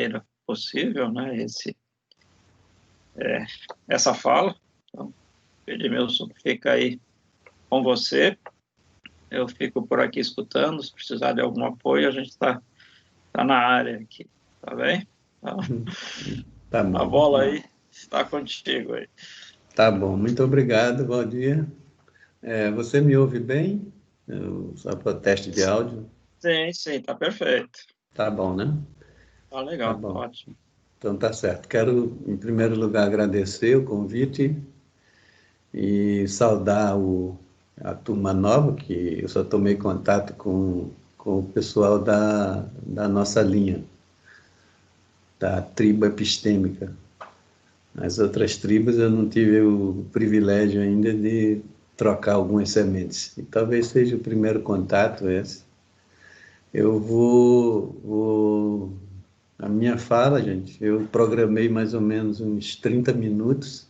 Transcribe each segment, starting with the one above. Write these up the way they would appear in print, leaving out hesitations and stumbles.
maneira possível, né, essa fala. Então, Edmilson, fica aí com você. Eu fico por aqui escutando. Se precisar de algum apoio, a gente está na área aqui, tá bem? Então, Tá bom. a bola aí está contigo aí. Tá bom, muito obrigado, Valdir. Você me ouve bem? Só para o teste de áudio? Sim, tá perfeito. Tá bom, né? Tá Tá legal, bom. ótimo. Então tá certo. Quero, em primeiro lugar, agradecer o convite e saudar a turma nova, que eu só tomei contato com o pessoal da nossa linha, da tribo epistêmica. As outras tribos eu não tive o privilégio ainda de trocar algumas sementes. E talvez seja o primeiro contato esse. Eu a minha fala, gente, eu programei mais ou menos uns 30 minutos,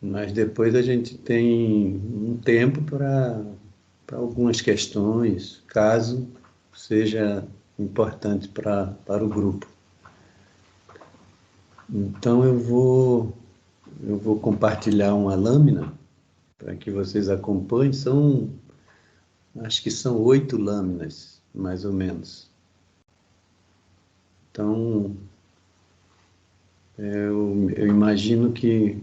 mas depois a gente tem um tempo para algumas questões, caso seja importante para o grupo. Então eu vou compartilhar uma lâmina para que vocês acompanhem. Acho que são 8 lâminas, mais ou menos. Então, eu imagino que,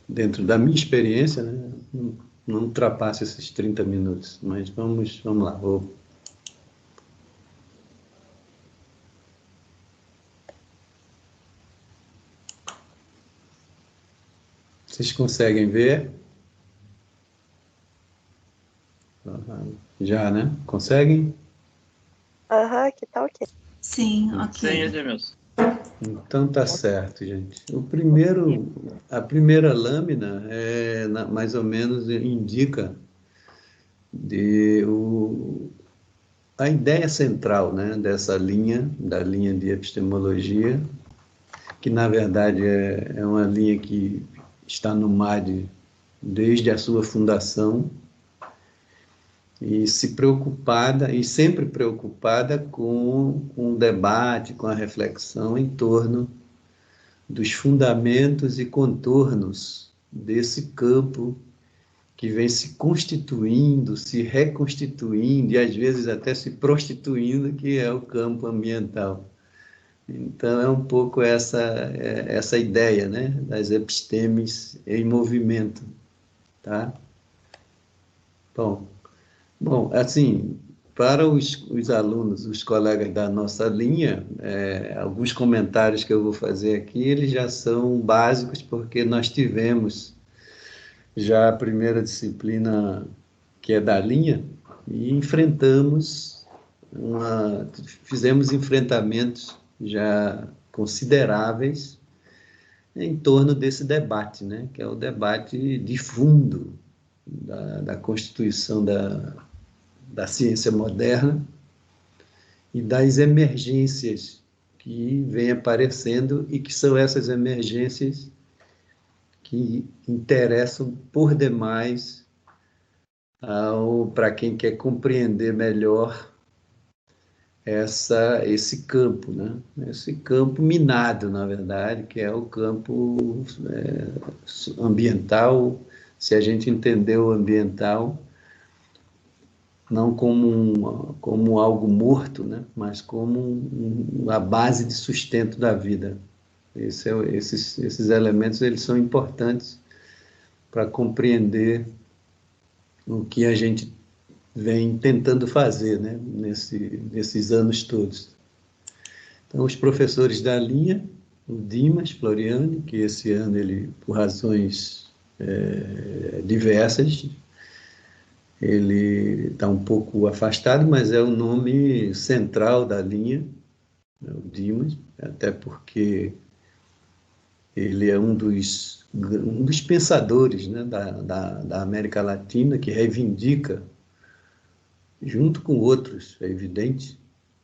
dentro da minha experiência, né, não ultrapasse esses 30 minutos, mas vamos lá. Vocês conseguem ver? Já, né? Conseguem? Aham, aqui tá ok. Sim, Sim, ok. Edmilson. Então tá certo, gente. A primeira lâmina mais ou menos indica a ideia central, né, dessa linha, da linha de epistemologia, que na verdade é uma linha que está no MAD desde a sua fundação, e sempre preocupada com o debate, com a reflexão em torno dos fundamentos e contornos desse campo que vem se constituindo, se reconstituindo e às vezes até se prostituindo, que é o campo ambiental. Então é um pouco essa ideia, né, das epistemes em movimento, tá? Bom, assim, para os alunos, os colegas da nossa linha, alguns comentários que eu vou fazer aqui, eles já são básicos, porque nós tivemos já a primeira disciplina, que é da linha, e fizemos enfrentamentos já consideráveis em torno desse debate, né, que é o debate de fundo da constituição da ciência moderna e das emergências que vêm aparecendo e que são essas emergências que interessam por demais para quem quer compreender melhor esse campo, né? Esse campo minado, na verdade, que é o campo ambiental. Se a gente entender o ambiental não como algo morto, né? Mas como a base de sustento da vida. Esses elementos eles são importantes para compreender o que a gente vem tentando fazer, né, nesses anos todos. Então, os professores da linha, o Dimas Floriani, que esse ano ele, por razões diversas, ele está um pouco afastado, mas é o nome central da linha, né, o Dimas, até porque ele é um dos pensadores, né, da América Latina, que reivindica, junto com outros, é evidente,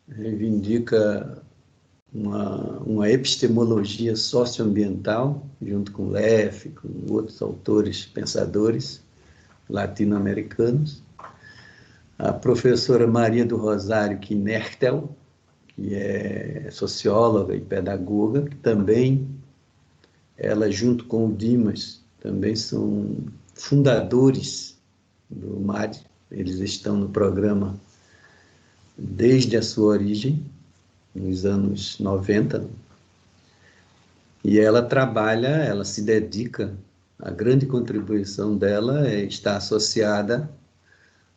reivindica uma epistemologia socioambiental, junto com Leff, com outros autores, pensadores latino-americanos. A professora Maria do Rosário Knertel, que é socióloga e pedagoga, que também, ela junto com o Dimas, também são fundadores do MAD. Eles estão no programa desde a sua origem, nos anos 90, e ela trabalha, ela se dedica, a grande contribuição dela está associada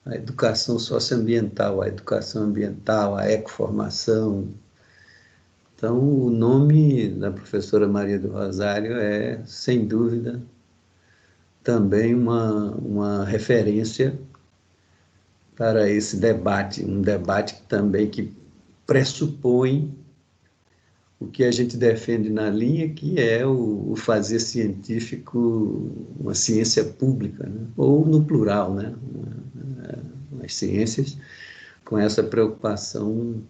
à educação socioambiental, à ecoformação. Então, o nome da professora Maria do Rosário é, sem dúvida, também uma referência para esse debate, um debate também que pressupõe o que a gente defende na linha, que é o fazer científico uma ciência pública, né? Ou no plural, né? As ciências com essa preocupação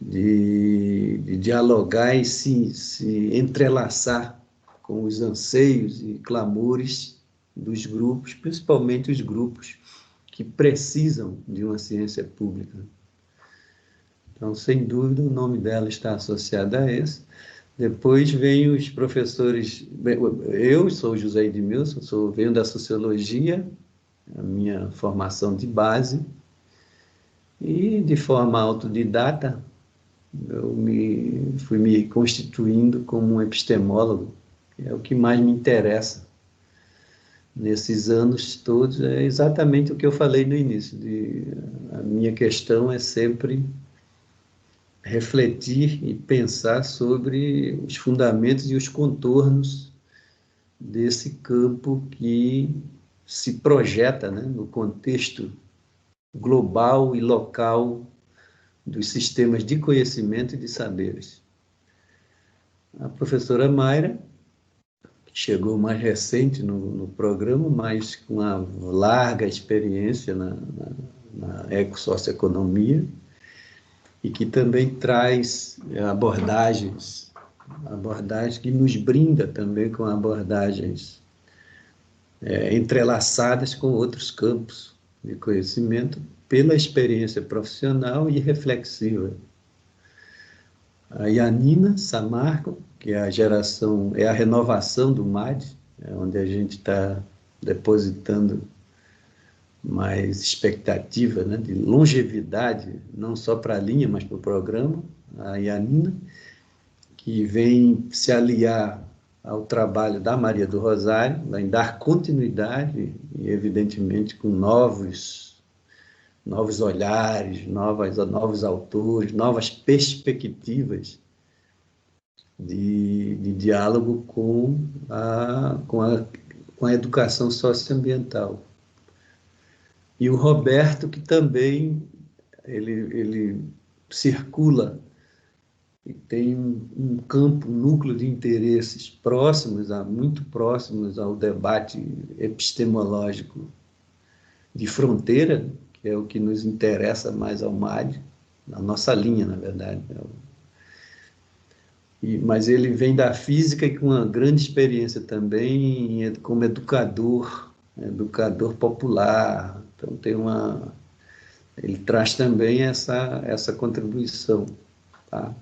de dialogar e se entrelaçar com os anseios e clamores dos grupos, principalmente os grupos que precisam de uma ciência pública. Então, sem dúvida, o nome dela está associado a esse. Depois vem os professores... Eu sou José Edmilson, venho da sociologia, a minha formação de base, e de forma autodidata, eu fui me constituindo como um epistemólogo, que é o que mais me interessa nesses anos todos, é exatamente o que eu falei no início. A minha questão é sempre refletir e pensar sobre os fundamentos e os contornos desse campo que se projeta, né, no contexto global e local dos sistemas de conhecimento e de saberes. A professora Mayra, que chegou mais recente no programa, mas com uma larga experiência na ecossocioeconomia, e que também traz abordagens que nos brinda também com abordagens entrelaçadas com outros campos de conhecimento pela experiência profissional e reflexiva. A Yanina Samarco, que é a renovação do MAD, onde a gente está depositando mais expectativa, né, de longevidade, não só para a linha, mas para o programa. A Yanina, que vem se aliar ao trabalho da Maria do Rosário, em dar continuidade e, evidentemente, com novos olhares, novos autores, novas perspectivas de diálogo com a educação socioambiental. E o Roberto, que também ele circula e tem um campo, um núcleo de interesses muito próximos ao debate epistemológico de fronteira, que é o que nos interessa mais ao MAD, na nossa linha, na verdade. Mas ele vem da física e com uma grande experiência também como educador popular. Então, ele traz também essa contribuição. Tá?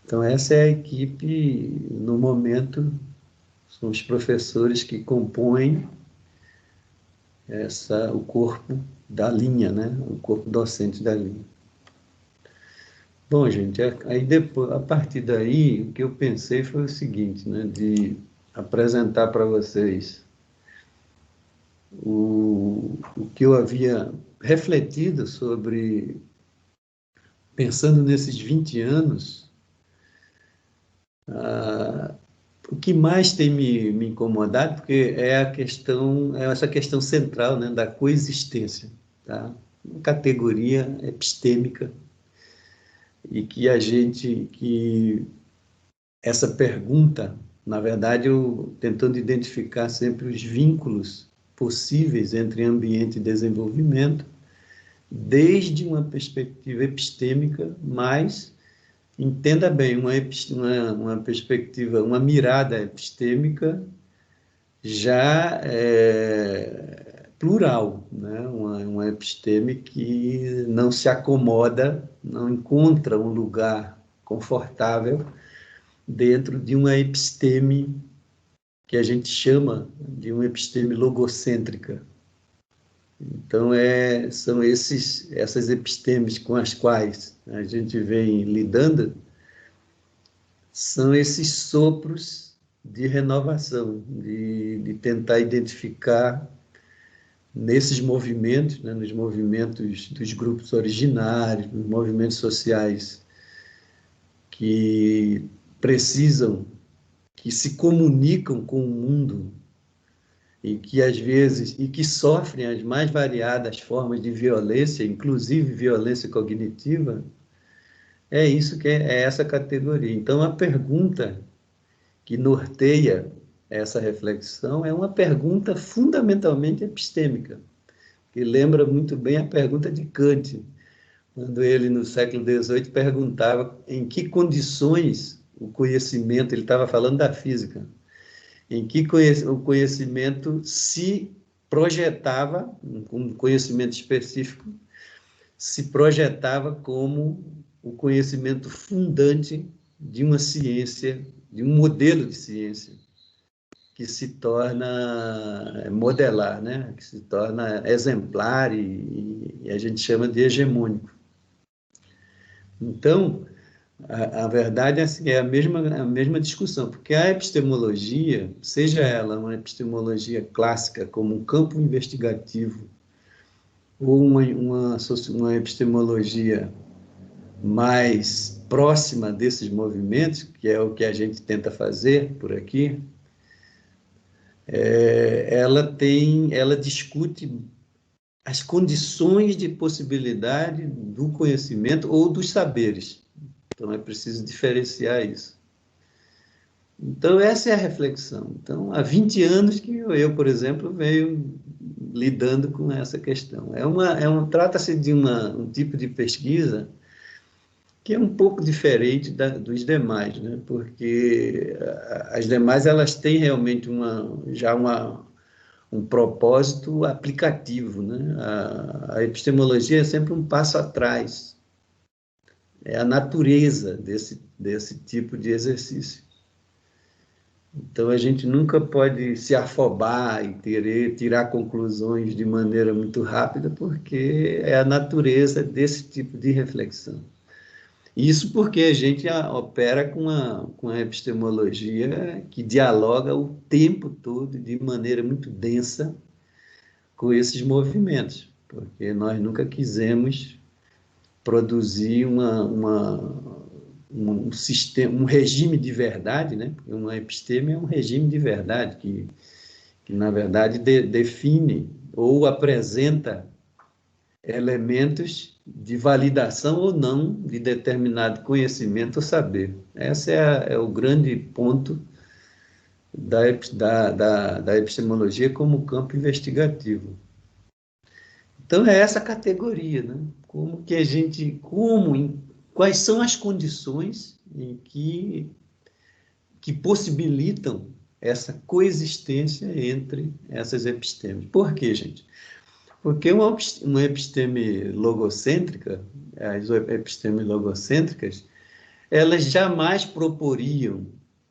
Então, essa é a equipe, no momento, são os professores que compõem o corpo da linha, né? O corpo docente da linha. Bom, gente, aí depois, a partir daí, o que eu pensei foi o seguinte, né? De apresentar para vocês o que eu havia refletido sobre, pensando nesses 20 anos, o que mais tem me incomodado, porque é essa questão central, né, da coexistência, tá? Uma categoria epistêmica, e que essa pergunta, na verdade, eu tentando identificar sempre os vínculos possíveis entre ambiente e desenvolvimento, desde uma perspectiva epistêmica, mas entenda bem, uma perspectiva, uma mirada epistêmica já plural, né? Uma episteme que não se acomoda, não encontra um lugar confortável dentro de uma episteme que a gente chama de uma episteme logocêntrica. Então, são essas epistemes com as quais a gente vem lidando, são esses sopros de renovação, de tentar identificar nesses movimentos, né, nos movimentos dos grupos originários, nos movimentos sociais que precisam, que se comunicam com o mundo e que às vezes e que sofrem as mais variadas formas de violência, inclusive violência cognitiva, é isso que é essa categoria. Então, a pergunta que norteia essa reflexão é uma pergunta fundamentalmente epistêmica, que lembra muito bem a pergunta de Kant, quando ele, no século XVIII, perguntava em que condições o conhecimento, ele estava falando da física, em que o conhecimento se projetava, um conhecimento específico, se projetava como o conhecimento fundante de uma ciência, de um modelo de ciência, que se torna modelar, né? Que se torna exemplar e a gente chama de hegemônico. Então, a verdade assim, é a mesma discussão, porque a epistemologia, seja ela uma epistemologia clássica, como um campo investigativo, ou uma epistemologia mais próxima desses movimentos, que é o que a gente tenta fazer por aqui, ela discute as condições de possibilidade do conhecimento ou dos saberes. Então, é preciso diferenciar isso. Então, essa é a reflexão. Então, há 20 anos que eu, por exemplo, venho lidando com essa questão. Trata-se de um tipo de pesquisa que é um pouco diferente dos demais, né? Porque as demais elas têm realmente um propósito aplicativo, né? A epistemologia é sempre um passo atrás. É a natureza desse tipo de exercício. Então, a gente nunca pode se afobar e querer tirar conclusões de maneira muito rápida, porque é a natureza desse tipo de reflexão. Isso porque a gente opera com a epistemologia que dialoga o tempo todo, de maneira muito densa, com esses movimentos, porque nós nunca quisemos produzir um sistema, um regime de verdade, né? Porque uma episteme é um regime de verdade que na verdade, define ou apresenta elementos de validação ou não de determinado conhecimento ou saber. Esse é o grande ponto da epistemologia como campo investigativo. Então, é essa categoria, né? Quais são as condições em que possibilitam essa coexistência entre essas epistemes. Por quê, gente? Porque uma episteme logocêntrica, as epistemes logocêntricas, elas jamais proporiam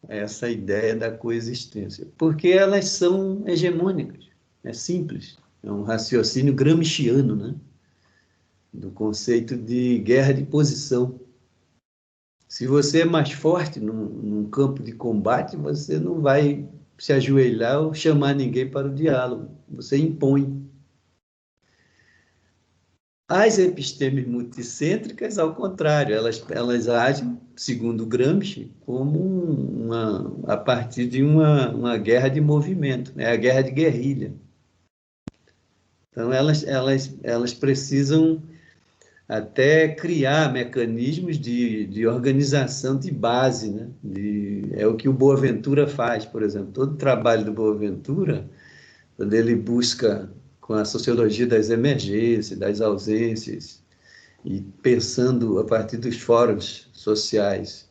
essa ideia da coexistência, porque elas são hegemônicas, é simples, é um raciocínio gramsciano, né? Do conceito de guerra de posição. Se você é mais forte num campo de combate, você não vai se ajoelhar ou chamar ninguém para o diálogo, você impõe. As epistemes multicêntricas, ao contrário, elas agem, segundo Gramsci, como a partir de uma guerra de movimento, né? A guerra de guerrilha. Então, elas precisam até criar mecanismos de organização de base, né? É o que o Boaventura faz, por exemplo. Todo o trabalho do Boaventura, quando ele busca com a sociologia das emergências, das ausências, e pensando a partir dos fóruns sociais,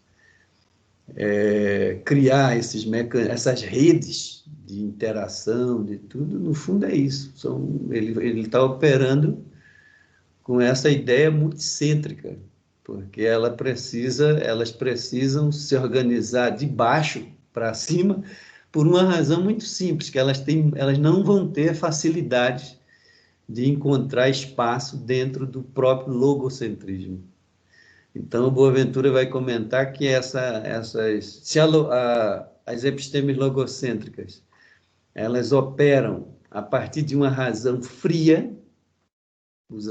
criar essas redes de interação, de tudo, no fundo é isso. Ele está operando com essa ideia multicêntrica, porque elas precisam se organizar de baixo para cima por uma razão muito simples, que elas não vão ter facilidade de encontrar espaço dentro do próprio logocentrismo. Então, o Boaventura vai comentar que as epistemes logocêntricas, elas operam a partir de uma razão fria,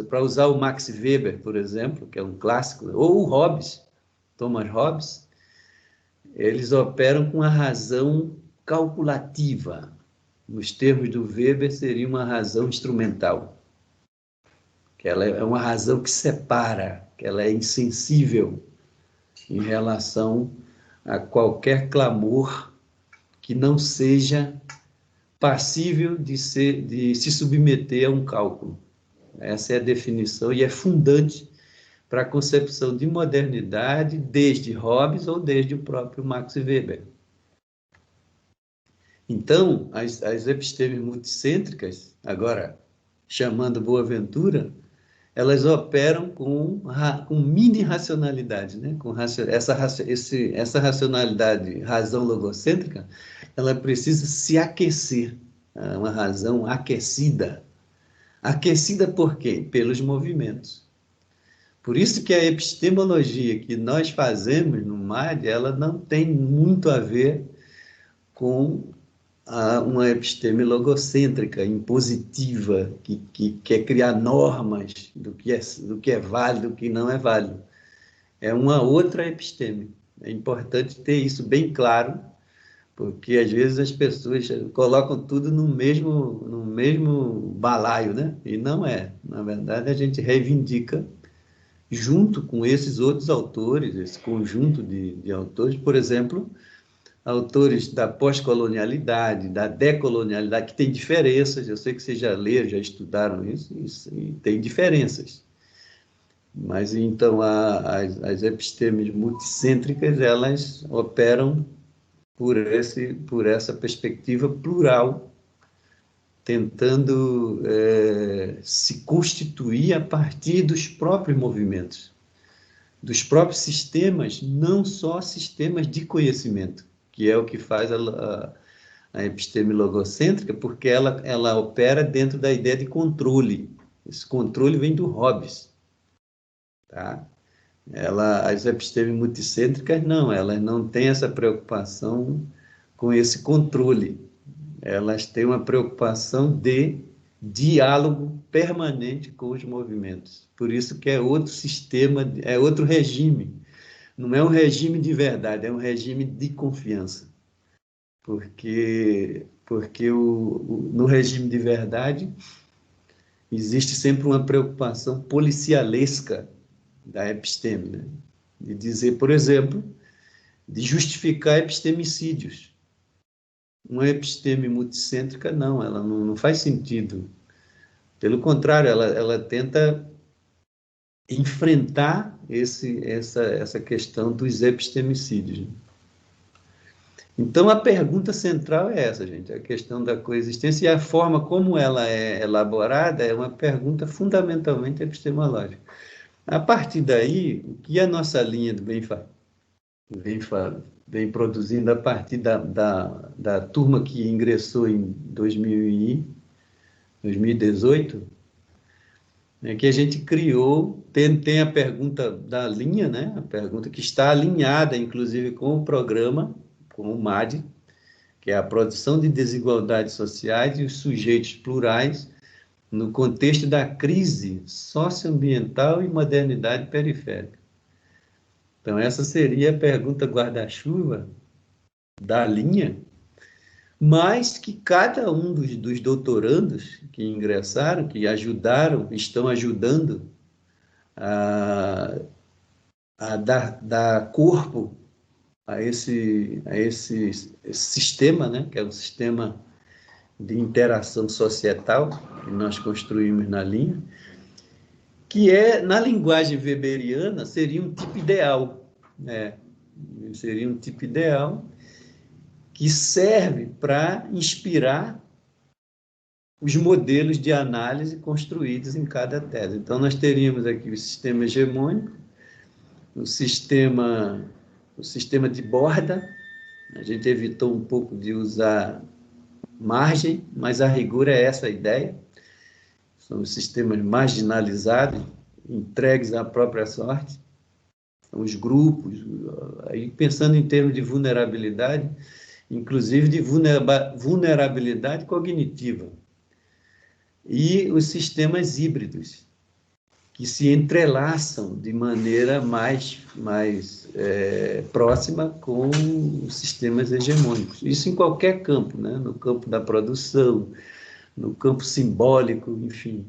para usar o Max Weber, por exemplo, que é um clássico, ou o Hobbes, Thomas Hobbes, eles operam com a razão calculativa. Nos termos do Weber, seria uma razão instrumental. Que ela é uma razão que separa, que ela é insensível em relação a qualquer clamor que não seja passível de se submeter a um cálculo. Essa é a definição e é fundante para a concepção de modernidade desde Hobbes ou desde o próprio Max Weber. Então, as epistemes multicêntricas, agora chamando Boaventura, elas operam com mini-racionalidade, né? Essa racionalidade, razão logocêntrica, ela precisa se aquecer, uma razão aquecida. Aquecida por quê? Pelos movimentos. Por isso que a epistemologia que nós fazemos no MAD, ela não tem muito a ver com uma episteme logocêntrica, impositiva, que quer criar normas do que é válido, do que não é válido. É uma outra episteme. É importante ter isso bem claro, porque às vezes as pessoas colocam tudo no mesmo balaio, né? E não é. Na verdade, a gente reivindica, junto com esses outros autores, esse conjunto de autores, por exemplo, autores da pós-colonialidade, da decolonialidade, que tem diferenças, eu sei que vocês já leram, já estudaram isso e tem diferenças. Mas, então, as epistemes multicêntricas, elas operam por essa perspectiva plural, tentando se constituir a partir dos próprios movimentos, dos próprios sistemas, não só sistemas de conhecimento, que é o que faz a episteme logocêntrica, porque ela opera dentro da ideia de controle. Esse controle vem do Hobbes. Tá? As epistemes multicêntricas, não, elas não têm essa preocupação com esse controle. Elas têm uma preocupação de diálogo permanente com os movimentos. Por isso que é outro sistema, é outro regime. Não é um regime de verdade, é um regime de confiança. Porque no regime de verdade existe sempre uma preocupação policialesca da episteme, né? De dizer, por exemplo, de justificar epistemicídios. Uma episteme multicêntrica, não, ela não faz sentido. Pelo contrário, ela tenta enfrentar essa questão dos epistemicídios. Então, a pergunta central é essa, gente, a questão da coexistência, e a forma como ela é elaborada é uma pergunta fundamentalmente epistemológica. A partir daí, o que a nossa linha do Benfá vem produzindo a partir da turma que ingressou em 2018, é que a gente criou, tem a pergunta da linha, né? A pergunta que está alinhada, inclusive, com o programa, com o MAD, que é a produção de desigualdades sociais e os sujeitos plurais no contexto da crise socioambiental e modernidade periférica. Então, essa seria a pergunta guarda-chuva da linha, mas que cada um dos doutorandos que ingressaram, que ajudaram, estão ajudando a dar corpo a esse sistema, né, que é um sistema de interação societal que nós construímos na linha, que na linguagem weberiana, seria um tipo ideal, né? seria um tipo ideal que serve para inspirar os modelos de análise construídos em cada tese. Então, nós teríamos aqui o sistema hegemônico, o sistema de borda. A gente evitou um pouco de usar margem, mas a rigor é essa a ideia. São os sistemas marginalizados, entregues à própria sorte. São os grupos, aí pensando em termos de vulnerabilidade, inclusive de vulnerabilidade cognitiva. E os sistemas híbridos, que se entrelaçam de maneira mais próxima com os sistemas hegemônicos. Isso em qualquer campo, né? No campo da produção, no campo simbólico, enfim.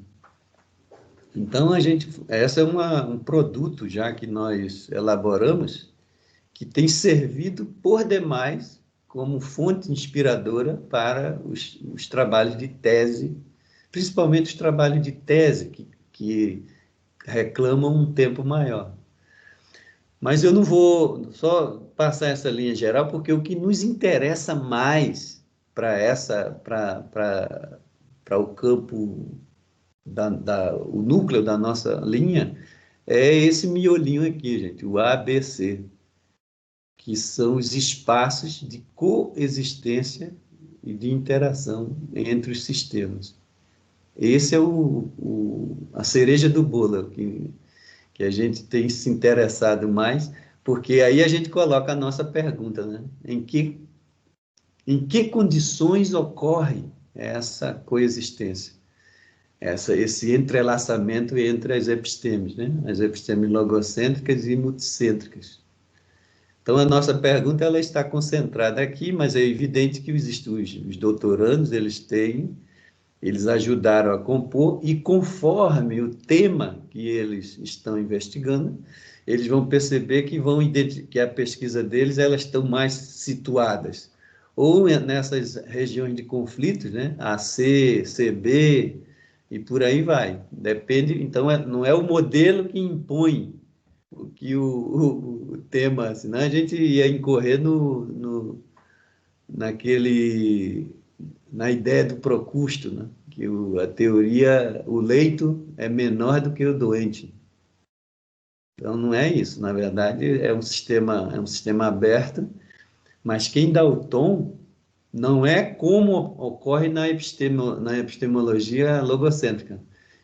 Então, esse é um produto já que nós elaboramos, que tem servido por demais como fonte inspiradora para os trabalhos de tese, principalmente os trabalhos de tese, que reclamam um tempo maior. Mas eu não vou só passar essa linha geral, porque o que nos interessa mais para o campo, o núcleo da nossa linha, é esse miolinho aqui, gente, o ABC, que são os espaços de coexistência e de interação entre os sistemas. Esse é a cereja do bolo, que a gente tem se interessado mais, porque aí a gente coloca a nossa pergunta, né? Em que condições ocorre essa coexistência? Esse entrelaçamento entre as epistemes, né? As epistemes logocêntricas e multicêntricas. Então, a nossa pergunta ela está concentrada aqui, mas é evidente que os doutorandos, eles ajudaram a compor, e conforme o tema que eles estão investigando, eles vão perceber que a pesquisa deles, elas estão mais situadas, ou nessas regiões de conflitos, né? AC, CB, e por aí vai. Depende, então, não é o modelo que impõe o tema, senão a gente ia incorrer na ideia do Procusto, né? Que a teoria, o leito é menor do que o doente. Então, não é isso. Na verdade, é um sistema aberto, mas quem dá o tom não é como ocorre na epistemologia logocêntrica,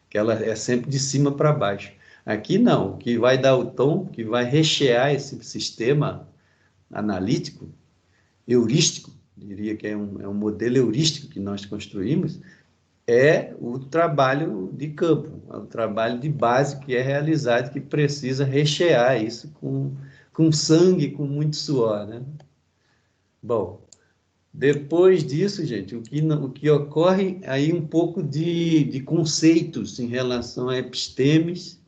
que ela é sempre de cima para baixo. Aqui não, o que vai dar o tom, que vai rechear esse sistema analítico, heurístico, diria que é um modelo heurístico que nós construímos, é o trabalho de campo, é o trabalho de base que é realizado, que precisa rechear isso com sangue, com muito suor, né? Bom, depois disso, gente, o que ocorre aí um pouco de conceitos em relação a epistemes.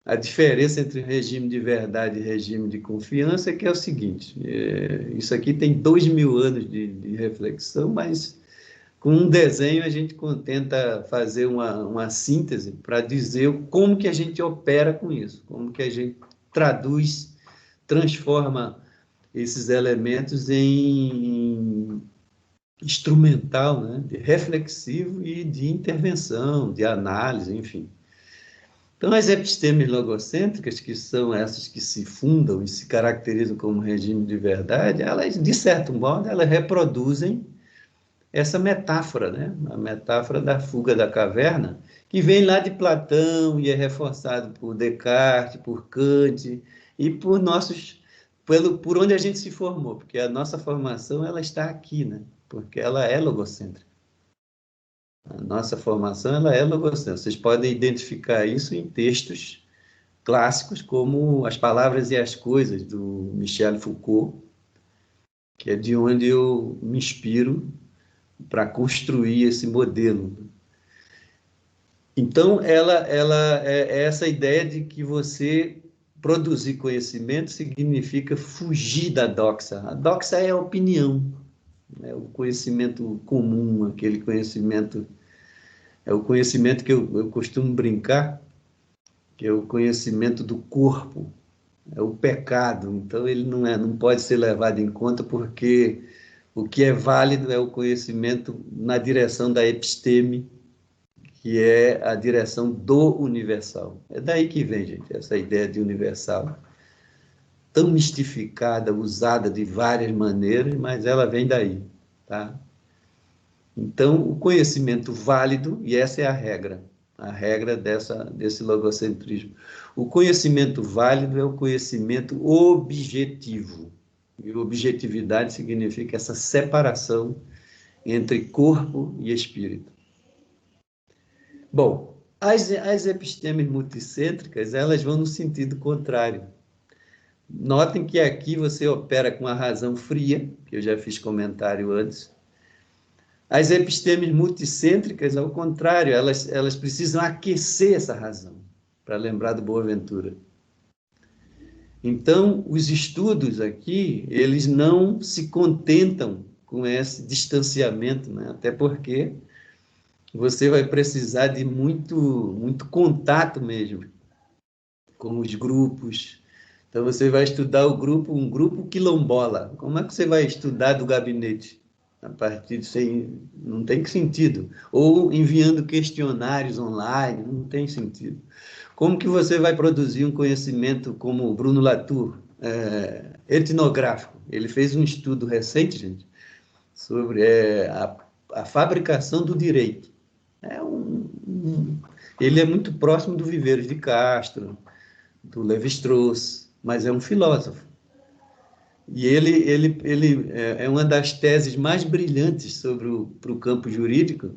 A diferença entre regime de verdade e regime de confiança é que é o seguinte, isso aqui tem 2000 anos de reflexão, mas com um desenho a gente tenta fazer uma síntese para dizer como que a gente opera com isso, como que a gente traduz, transforma esses elementos em instrumental, né? De reflexivo e de intervenção, de análise, enfim. Então, as epistemes logocêntricas, que são essas que se fundam e se caracterizam como regime de verdade, elas, de certo modo, elas reproduzem essa metáfora, né? A metáfora da fuga da caverna, que vem lá de Platão e é reforçado por Descartes, por Kant e por onde a gente se formou, porque a nossa formação ela está aqui, né? Porque ela é logocêntrica. A nossa formação ela é logocêntrica. Vocês podem identificar isso em textos clássicos, como As Palavras e as Coisas, do Michel Foucault, que é de onde eu me inspiro para construir esse modelo. Então, ela é essa ideia de que você produzir conhecimento significa fugir da doxa. A doxa é a opinião, é o conhecimento comum, aquele conhecimento, é o conhecimento que eu costumo brincar, que é o conhecimento do corpo, é o pecado. Então, ele não pode ser levado em conta, porque o que é válido é o conhecimento na direção da episteme, que é a direção do universal. É daí que vem, gente, essa ideia de universal, tão mistificada, usada de várias maneiras, mas ela vem daí, tá? Então, o conhecimento válido, e essa é a regra desse logocentrismo. O conhecimento válido é o conhecimento objetivo. E objetividade significa essa separação entre corpo e espírito. Bom, as epistemes multicêntricas, elas vão no sentido contrário. Notem que aqui você opera com a razão fria, que eu já fiz comentário antes. As epistemes multicêntricas, ao contrário, elas precisam aquecer essa razão, para lembrar do Boaventura. Então, os estudos aqui, eles não se contentam com esse distanciamento, né? Até porque você vai precisar de muito contato mesmo com os grupos. Então, você vai estudar um grupo quilombola. Como é que você vai estudar do gabinete? A partir de não tem sentido. Ou enviando questionários online, não tem sentido. Como que você vai produzir um conhecimento como o Bruno Latour, etnográfico? Ele fez um estudo recente, gente, sobre a fabricação do direito. Ele é muito próximo do Viveiros de Castro, do Lévi-Strauss, mas é um filósofo. E ele é uma das teses mais brilhantes sobre o campo jurídico,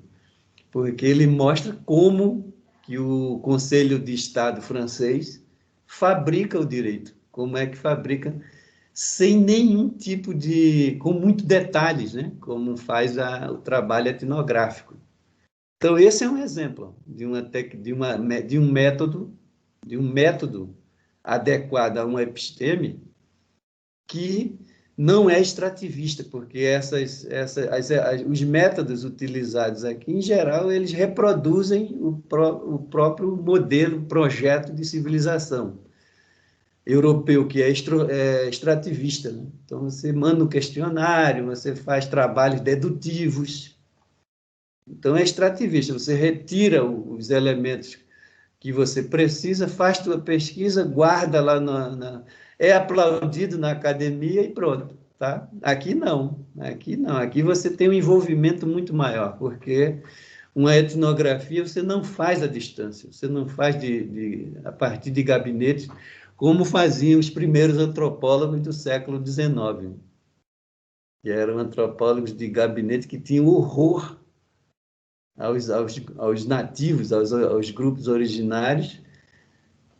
porque ele mostra como que o Conselho de Estado francês fabrica o direito, como é que fabrica sem nenhum tipo com muitos detalhes, né? Como faz o trabalho etnográfico. Então, esse é um exemplo de um método adequado a uma episteme que não é extrativista, porque os métodos utilizados aqui, em geral, eles reproduzem o próprio modelo, projeto de civilização europeu, que é extrativista, né? Então, você manda um questionário, você faz trabalhos dedutivos. Então, é extrativista, você retira os elementos que você precisa, faz sua pesquisa, guarda lá é aplaudido na academia e pronto, tá? Aqui não. Aqui você tem um envolvimento muito maior, porque uma etnografia você não faz à distância, você não faz a partir de gabinetes, como faziam os primeiros antropólogos do século XIX, que eram antropólogos de gabinete que tinham horror aos nativos, aos grupos originários,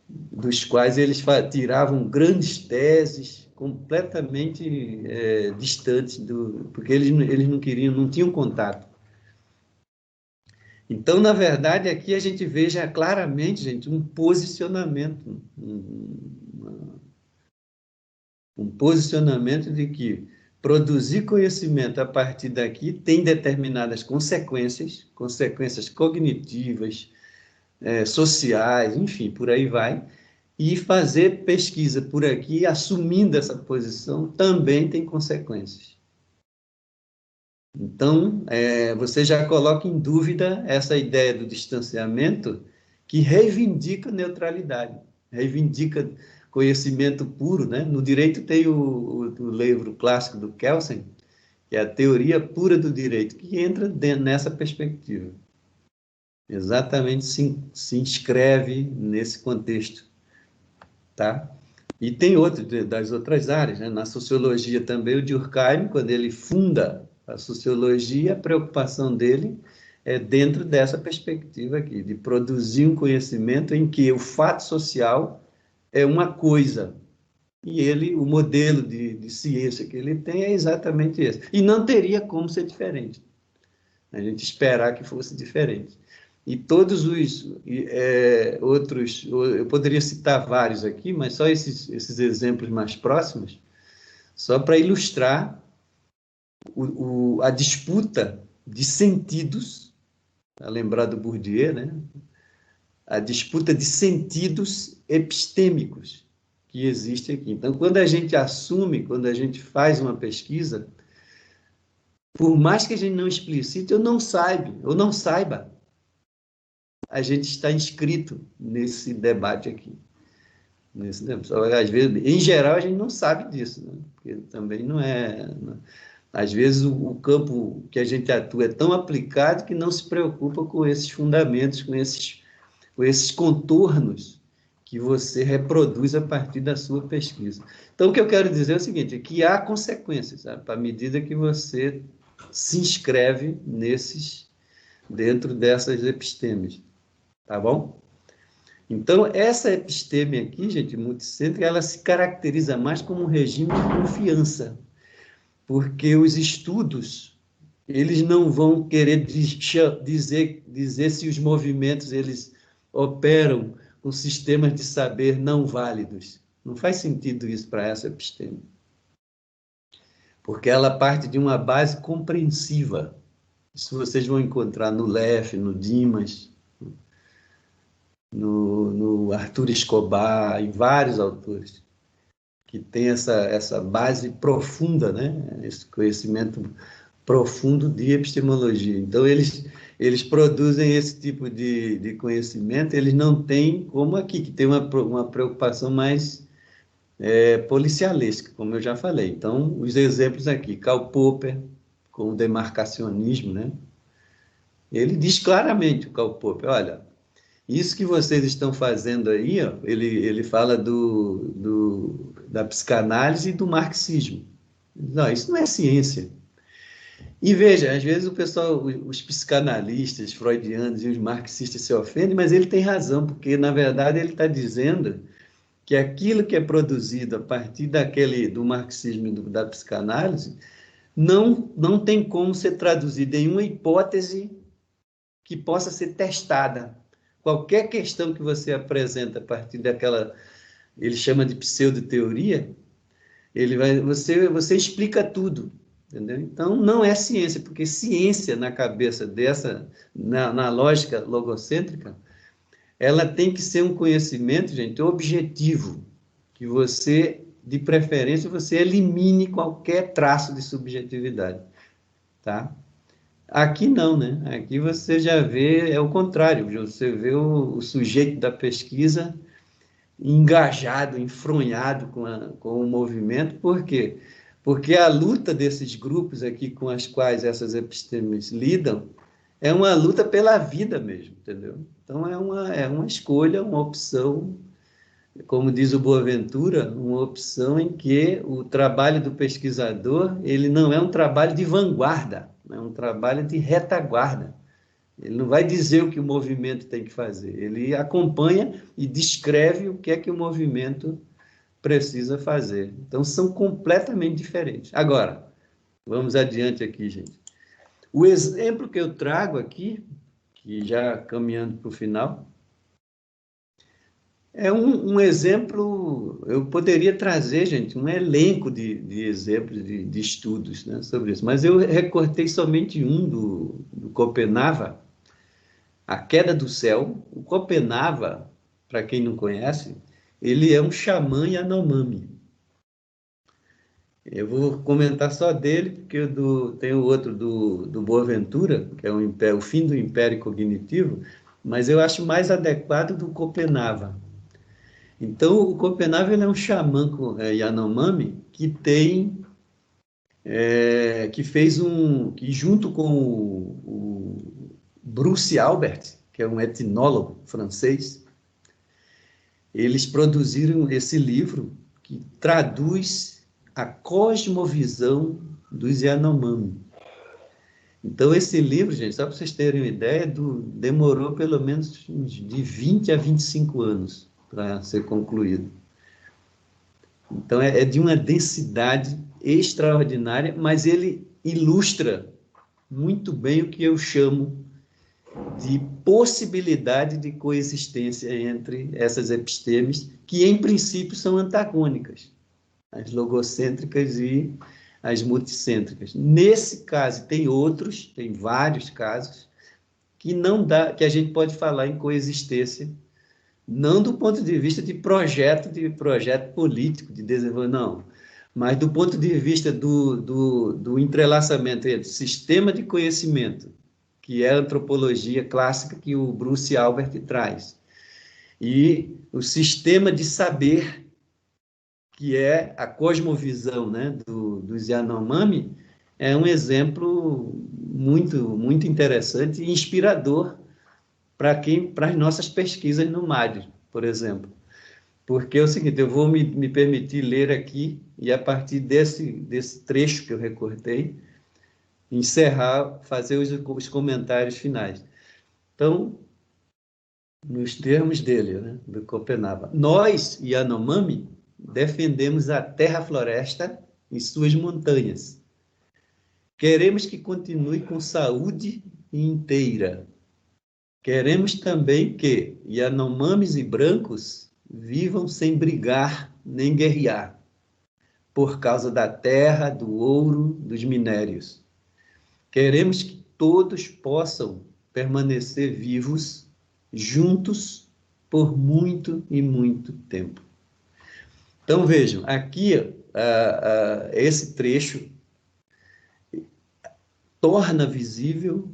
dos quais eles tiravam grandes teses completamente distantes, porque eles não queriam, não tinham contato. Então, na verdade, aqui a gente veja claramente, gente, um posicionamento, um posicionamento de que produzir conhecimento a partir daqui tem determinadas consequências cognitivas, sociais, enfim, por aí vai, e fazer pesquisa por aqui, assumindo essa posição, também tem consequências. Então, você já coloca em dúvida essa ideia do distanciamento, que reivindica neutralidade, reivindica conhecimento puro, né? No direito tem o livro clássico do Kelsen, que é a teoria pura do direito, que entra nessa perspectiva. Exatamente se inscreve nesse contexto, tá? E tem das outras áreas, né? Na sociologia também, o Durkheim, quando ele funda a sociologia, a preocupação dele é dentro dessa perspectiva aqui, de produzir um conhecimento em que o fato social é uma coisa, e o modelo de ciência que ele tem é exatamente esse. E não teria como ser diferente. A gente esperar que fosse diferente. E todos os outros, eu poderia citar vários aqui, mas só esses exemplos mais próximos, só para ilustrar a disputa de sentidos, para lembrar do Bourdieu, né? A disputa de sentidos epistêmicos, que existe aqui. Então, quando a gente assume, quando a gente faz uma pesquisa, por mais que a gente não explicite, ou não saiba, a gente está inscrito nesse debate aqui. Às vezes, em geral, a gente não sabe disso, né? Porque também não é... Às vezes, o campo que a gente atua é tão aplicado que não se preocupa com esses fundamentos, com esses contornos que você reproduz a partir da sua pesquisa. Então, o que eu quero dizer é o seguinte, é que há consequências, sabe? À medida que você se inscreve dentro dessas epistemes, tá bom? Então, essa episteme aqui, gente, multicêntrica, ela se caracteriza mais como um regime de confiança, porque os estudos, eles não vão querer dizer se os movimentos, eles operam com sistemas de saber não válidos. Não faz sentido isso para essa episteme. Porque ela parte de uma base compreensiva. Isso vocês vão encontrar no Leff, no Dimas, no Arthur Escobar, em vários autores, que tem essa base profunda, né? Esse conhecimento profundo de epistemologia. Então, eles produzem esse tipo de conhecimento, eles não têm, como aqui, que tem uma preocupação mais policialesca, como eu já falei. Então, os exemplos aqui, Karl Popper, com o demarcacionismo, né? Ele diz claramente, o Karl Popper, olha, isso que vocês estão fazendo aí, ó, ele fala da psicanálise e do marxismo. Não, isso não é ciência. E veja, às vezes o pessoal, os psicanalistas freudianos e os marxistas se ofendem, mas ele tem razão, porque, na verdade, ele está dizendo que aquilo que é produzido a partir do marxismo e da psicanálise não tem como ser traduzido em uma hipótese que possa ser testada. Qualquer questão que você apresenta a partir daquela, ele chama de pseudo-teoria, você explica tudo, entendeu? Então, não é ciência, porque ciência na cabeça na lógica logocêntrica, ela tem que ser um conhecimento, gente, objetivo, que você, de preferência, você elimine qualquer traço de subjetividade, tá? Aqui não, né? Aqui você já vê, é o contrário, você vê o sujeito da pesquisa engajado, enfronhado com o movimento. Por quê? Porque a luta desses grupos aqui com as quais essas epistemes lidam é uma luta pela vida mesmo, entendeu? Então, é uma escolha, uma opção, como diz o Boaventura, uma opção em que o trabalho do pesquisador, ele não é um trabalho de vanguarda, é um trabalho de retaguarda. Ele não vai dizer o que o movimento tem que fazer, ele acompanha e descreve o que é que o movimento precisa fazer. Então, são completamente diferentes. Agora, vamos adiante aqui, gente. O exemplo que eu trago aqui, que já caminhando para o final, é um exemplo, eu poderia trazer, gente, um elenco de exemplos de estudos, né, sobre isso, mas eu recortei somente um do Copenhague, A Queda do Céu. O Copenhague, para quem não conhece, ele é um xamã Yanomami. Eu vou comentar só dele, porque tem o outro do Boaventura, que é o Fim do Império Cognitivo, mas eu acho mais adequado do Copenhague. Então, o Copenhague ele é um xamã Yanomami que que junto com o Bruce Albert, que é um etnólogo francês, eles produziram esse livro que traduz a cosmovisão dos Yanomami. Então, esse livro, gente, só para vocês terem uma ideia, demorou pelo menos de 20 a 25 anos para ser concluído. Então, é de uma densidade extraordinária, mas ele ilustra muito bem o que eu chamo de possibilidade de coexistência entre essas epistemes, que, em princípio, são antagônicas, as logocêntricas e as multicêntricas. Nesse caso, tem vários casos, que a gente pode falar em coexistência Não do ponto de vista de projeto político, de desenvolvimento, não, mas do ponto de vista do entrelaçamento entre sistema de conhecimento, que é a antropologia clássica que o Bruce Albert traz, e o sistema de saber, que é a cosmovisão, né, dos Yanomami, é um exemplo muito interessante e inspirador para as nossas pesquisas no MAD, por exemplo. Porque é o seguinte, eu vou me permitir ler aqui, e a partir desse trecho que eu recortei, encerrar, fazer os comentários finais. Então, nos termos dele, né, do Copenhague, nós, Yanomami, defendemos a terra-floresta e suas montanhas. Queremos que continue com saúde inteira. Queremos também que Yanomamis e brancos vivam sem brigar nem guerrear, por causa da terra, do ouro, dos minérios. Queremos que todos possam permanecer vivos, juntos, por muito e muito tempo. Então, vejam, aqui, esse trecho torna visível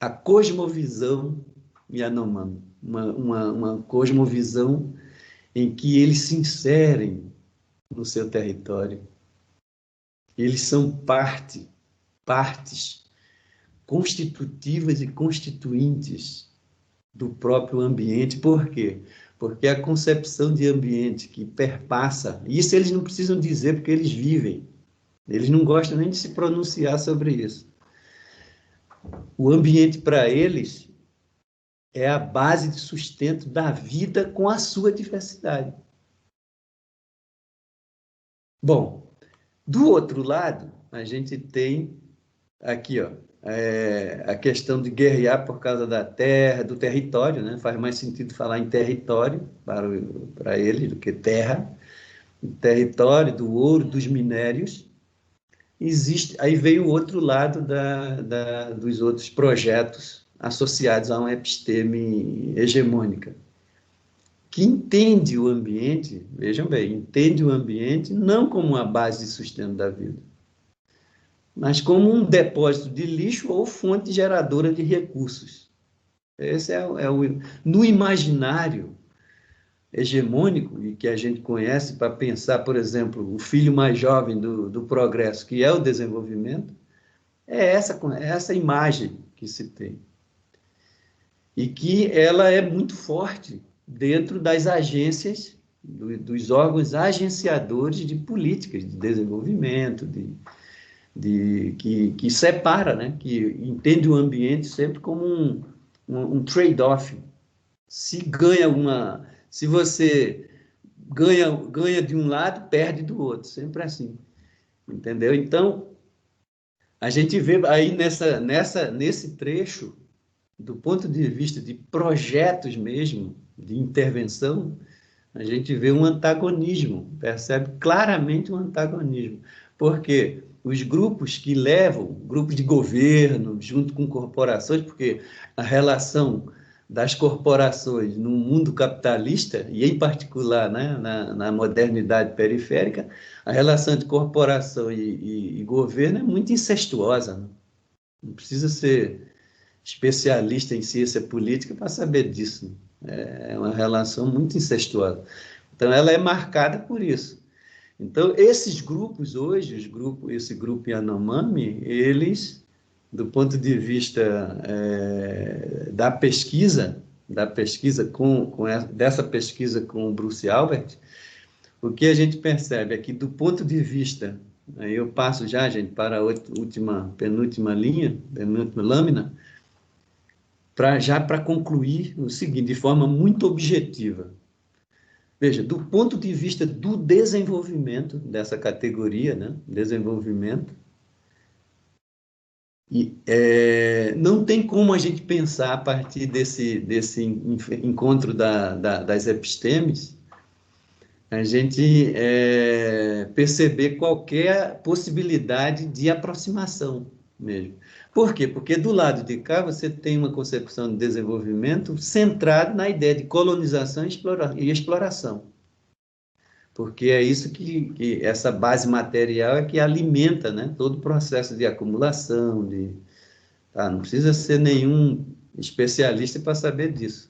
a cosmovisão Yanomami, uma cosmovisão em que eles se inserem no seu território. Eles são partes constitutivas e constituintes do próprio ambiente. Por quê? Porque a concepção de ambiente que perpassa, isso eles não precisam dizer porque eles vivem, eles não gostam nem de se pronunciar sobre isso. O ambiente para eles é a base de sustento da vida com a sua diversidade. Bom, do outro lado, a gente tem aqui, ó, a questão de guerrear por causa da terra, do território, né? Faz mais sentido falar em território para eles do que terra. O território, do ouro, dos minérios. Existe, aí veio o outro lado dos outros projetos associados a uma episteme hegemônica, que entende o ambiente, vejam bem, entende o ambiente não como uma base de sustento da vida, mas como um depósito de lixo ou fonte geradora de recursos. Esse no imaginário hegemônico, e que a gente conhece para pensar, por exemplo, o filho mais jovem do progresso, que é o desenvolvimento, é essa imagem que se tem. E que ela é muito forte dentro das agências, dos órgãos agenciadores de políticas de desenvolvimento, que separa, né? Que entende o ambiente sempre como um trade-off. Se você ganha de um lado, perde do outro, sempre assim, entendeu? Então, a gente vê aí nesse trecho, do ponto de vista de projetos mesmo, de intervenção, a gente vê um antagonismo, percebe claramente um antagonismo, porque os grupos que levam, grupos de governo, junto com corporações, porque a relação das corporações no mundo capitalista, e em particular, né, na modernidade periférica, a relação de corporação e governo é muito incestuosa. Né? Não precisa ser especialista em ciência política para saber disso. Né? É uma relação muito incestuosa. Então, ela é marcada por isso. Então, esses grupos hoje, esse grupo Yanomami, eles, do ponto de vista dessa pesquisa com o Bruce Albert, o que a gente percebe é que, do ponto de vista, aí eu passo já, gente, para a penúltima lâmina, para concluir o seguinte, de forma muito objetiva. Veja, do ponto de vista do desenvolvimento dessa categoria, né, desenvolvimento, não tem como a gente pensar a partir desse encontro das epistemes, a gente perceber qualquer possibilidade de aproximação mesmo. Por quê? Porque do lado de cá você tem uma concepção de desenvolvimento centrada na ideia de colonização e exploração. Porque é isso que essa base material é que alimenta, né, todo o processo de acumulação, não precisa ser nenhum especialista para saber disso.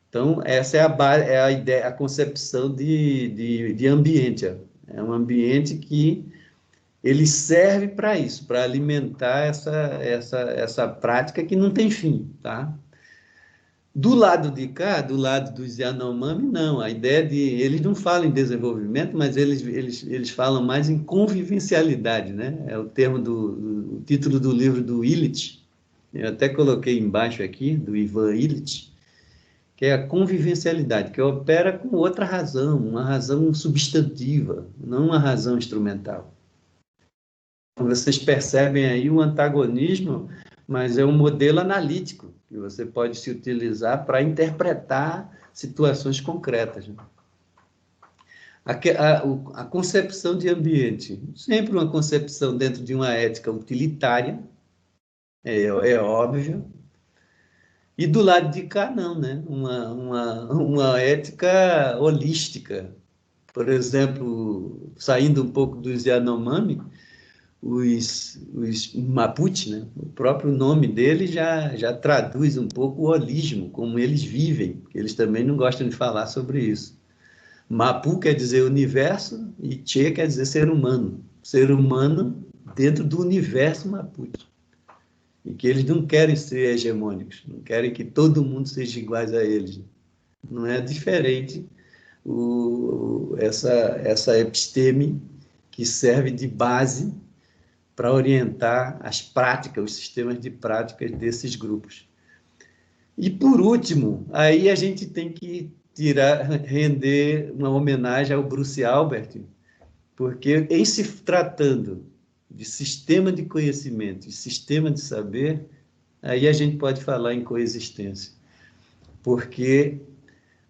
Então, essa é a base, é a ideia, a concepção de ambiente. É um ambiente que ele serve para isso, para alimentar essa prática que não tem fim, tá? Do lado de cá, do lado dos Yanomami, não. A ideia de... Eles não falam em desenvolvimento, mas eles falam mais em convivencialidade, né? É o termo o título do livro do Illich, eu até coloquei embaixo aqui, do Ivan Illich, que é a convivencialidade, que opera com outra razão, uma razão substantiva, não uma razão instrumental. Vocês percebem aí o antagonismo, mas é um modelo analítico que você pode se utilizar para interpretar situações concretas. A concepção de ambiente, sempre uma concepção dentro de uma ética utilitária, é óbvio, e do lado de cá não, né? Uma ética holística. Por exemplo, saindo um pouco dos Yanomami, os Mapuche, né? O próprio nome deles já traduz um pouco o holismo, como eles vivem, que eles também não gostam de falar sobre isso. Mapu quer dizer universo e Che quer dizer ser humano. Ser humano dentro do universo Mapuche. E que eles não querem ser hegemônicos, não querem que todo mundo seja igual a eles. Não é diferente essa episteme que serve de base para orientar as práticas, os sistemas de práticas desses grupos. E, por último, aí a gente tem que render uma homenagem ao Bruce Albert, porque em se tratando de sistema de conhecimento e sistema de saber, aí a gente pode falar em coexistência. Porque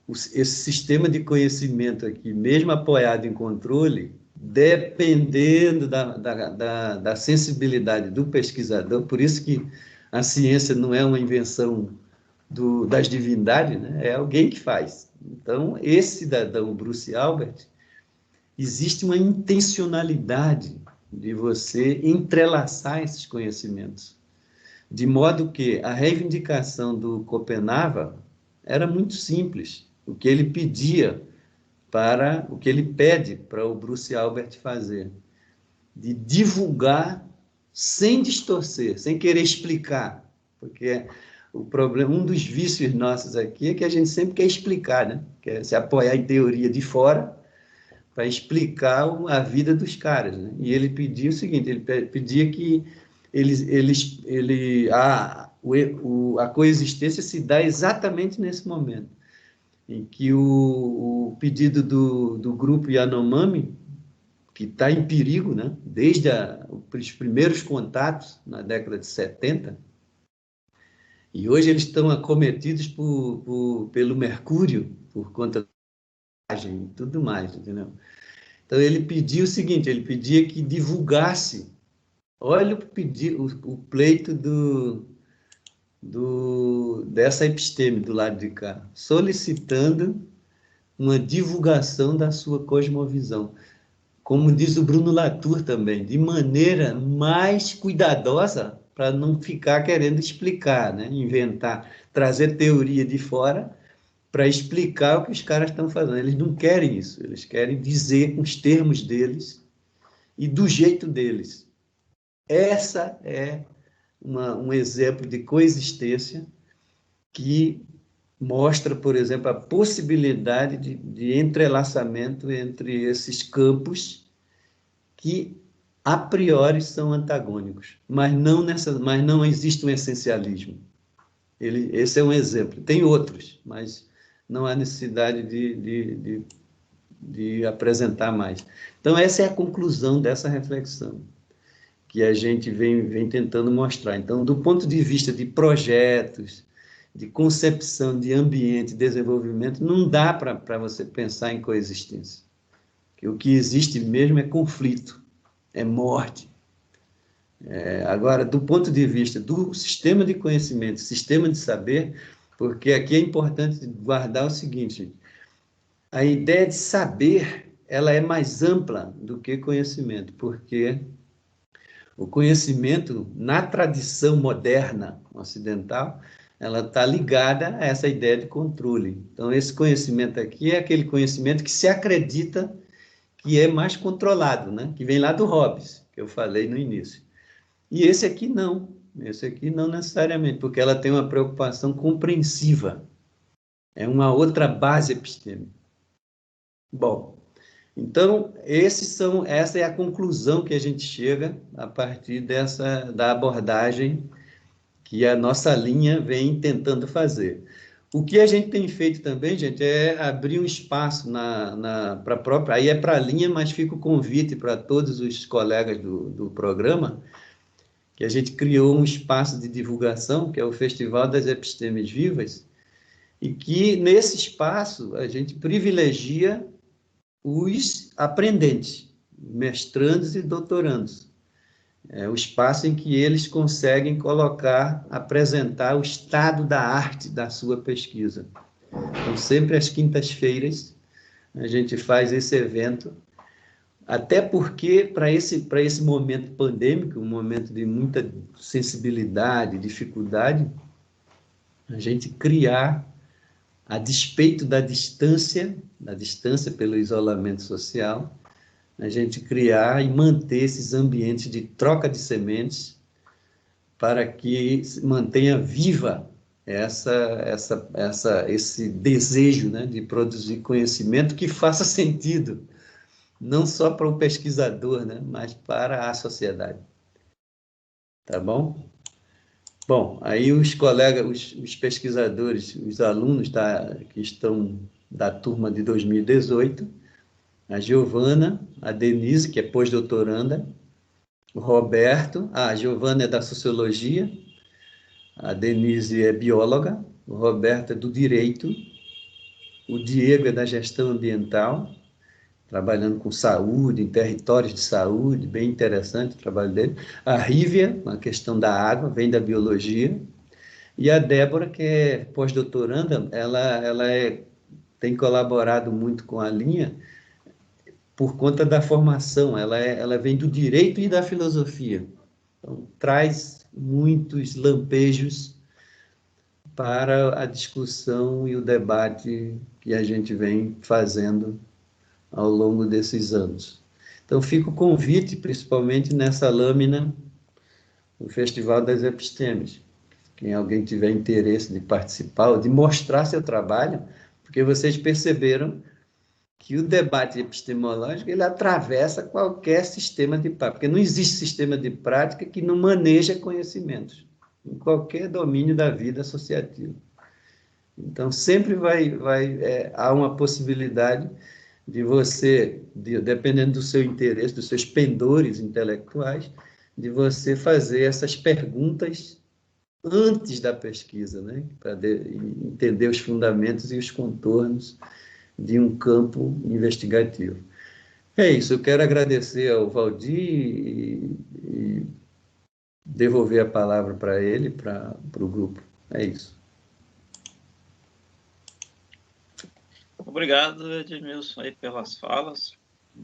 esse sistema de conhecimento aqui, mesmo apoiado em controle, dependendo da sensibilidade do pesquisador, por isso que a ciência não é uma invenção das divindades, né? É alguém que faz. Então, esse cidadão, Bruce Albert, existe uma intencionalidade de você entrelaçar esses conhecimentos, de modo que a reivindicação do Copenhague era muito simples. O que ele pede para o Bruce Albert fazer, de divulgar sem distorcer, sem querer explicar, porque o problema, um dos vícios nossos aqui é que a gente sempre quer explicar, né? Quer se apoiar em teoria de fora para explicar a vida dos caras, né? E ele pedia o seguinte, ele pedia que a coexistência se dá exatamente nesse momento, em que o pedido do grupo Yanomami, que está em perigo, né? Desde os primeiros contatos, na década de 70, e hoje eles estão acometidos pelo mercúrio, por conta da e tudo mais, entendeu? Então ele pedia o seguinte, ele pedia que divulgasse, olha o pleito dessa episteme do lado de cá, solicitando uma divulgação da sua cosmovisão. Como diz o Bruno Latour também, de maneira mais cuidadosa, para não ficar querendo explicar, né? Inventar, trazer teoria de fora para explicar o que os caras estão fazendo. Eles não querem isso, eles querem dizer com os termos deles e do jeito deles. Essa é um exemplo de coexistência que mostra, por exemplo, a possibilidade de entrelaçamento entre esses campos que, a priori, são antagônicos, mas não existe um essencialismo. Esse é um exemplo. Tem outros, mas não há necessidade de apresentar mais. Então, essa é a conclusão dessa reflexão que a gente vem tentando mostrar. Então, do ponto de vista de projetos, de concepção de ambiente, desenvolvimento, não dá para você pensar em coexistência. Porque o que existe mesmo é conflito, é morte. Agora, do ponto de vista do sistema de conhecimento, sistema de saber, porque aqui é importante guardar o seguinte: a ideia de saber, ela é mais ampla do que conhecimento, porque o conhecimento, na tradição moderna ocidental, ela está ligada a essa ideia de controle. Então, esse conhecimento aqui é aquele conhecimento que se acredita que é mais controlado, né? Que vem lá do Hobbes, que eu falei no início. E esse aqui não necessariamente, porque ela tem uma preocupação compreensiva. É uma outra base epistêmica. Bom, então, essa é a conclusão que a gente chega a partir da abordagem que a nossa linha vem tentando fazer. O que a gente tem feito também, gente, é abrir um espaço para a própria... Aí é para a linha, mas fica o convite para todos os colegas do programa, que a gente criou um espaço de divulgação, que é o Festival das Epistemes Vivas, e que, nesse espaço, a gente privilegia os aprendentes, mestrandos e doutorandos. É o espaço em que eles conseguem apresentar o estado da arte da sua pesquisa. Então, sempre às quintas-feiras, a gente faz esse evento, até porque, para esse momento pandêmico, um momento de muita sensibilidade, dificuldade, a gente criar, a despeito da distância pelo isolamento social, a gente criar e manter esses ambientes de troca de sementes para que se mantenha viva esse desejo, né, de produzir conhecimento que faça sentido, não só para o pesquisador, né, mas para a sociedade. Tá bom? Bom, aí os colegas, os pesquisadores, os alunos que estão da turma de 2018, a Giovana, a Denise, que é pós-doutoranda, o Roberto, a Giovana é da Sociologia, a Denise é bióloga, o Roberto é do Direito, o Diego é da Gestão Ambiental, trabalhando com saúde, em territórios de saúde, bem interessante o trabalho dele. A Rívia, na questão da água, vem da Biologia, e a Débora, que é pós-doutoranda, ela tem colaborado muito com a linha, por conta da formação, ela vem do direito e da filosofia. Então, traz muitos lampejos para a discussão e o debate que a gente vem fazendo ao longo desses anos. Então, fica o convite, principalmente nessa lâmina do Festival das Epistemes. Quem alguém tiver interesse de participar ou de mostrar seu trabalho, porque vocês perceberam que o debate epistemológico ele atravessa qualquer sistema de prática, porque não existe sistema de prática que não maneja conhecimentos, em qualquer domínio da vida associativa. Então, sempre há uma possibilidade de você, dependendo do seu interesse, dos seus pendores intelectuais, de você fazer essas perguntas antes da pesquisa, né? Para entender os fundamentos e os contornos de um campo investigativo. É isso, eu quero agradecer ao Valdir e devolver a palavra para ele, para o grupo. É isso. Obrigado, Edmilson, aí pelas falas.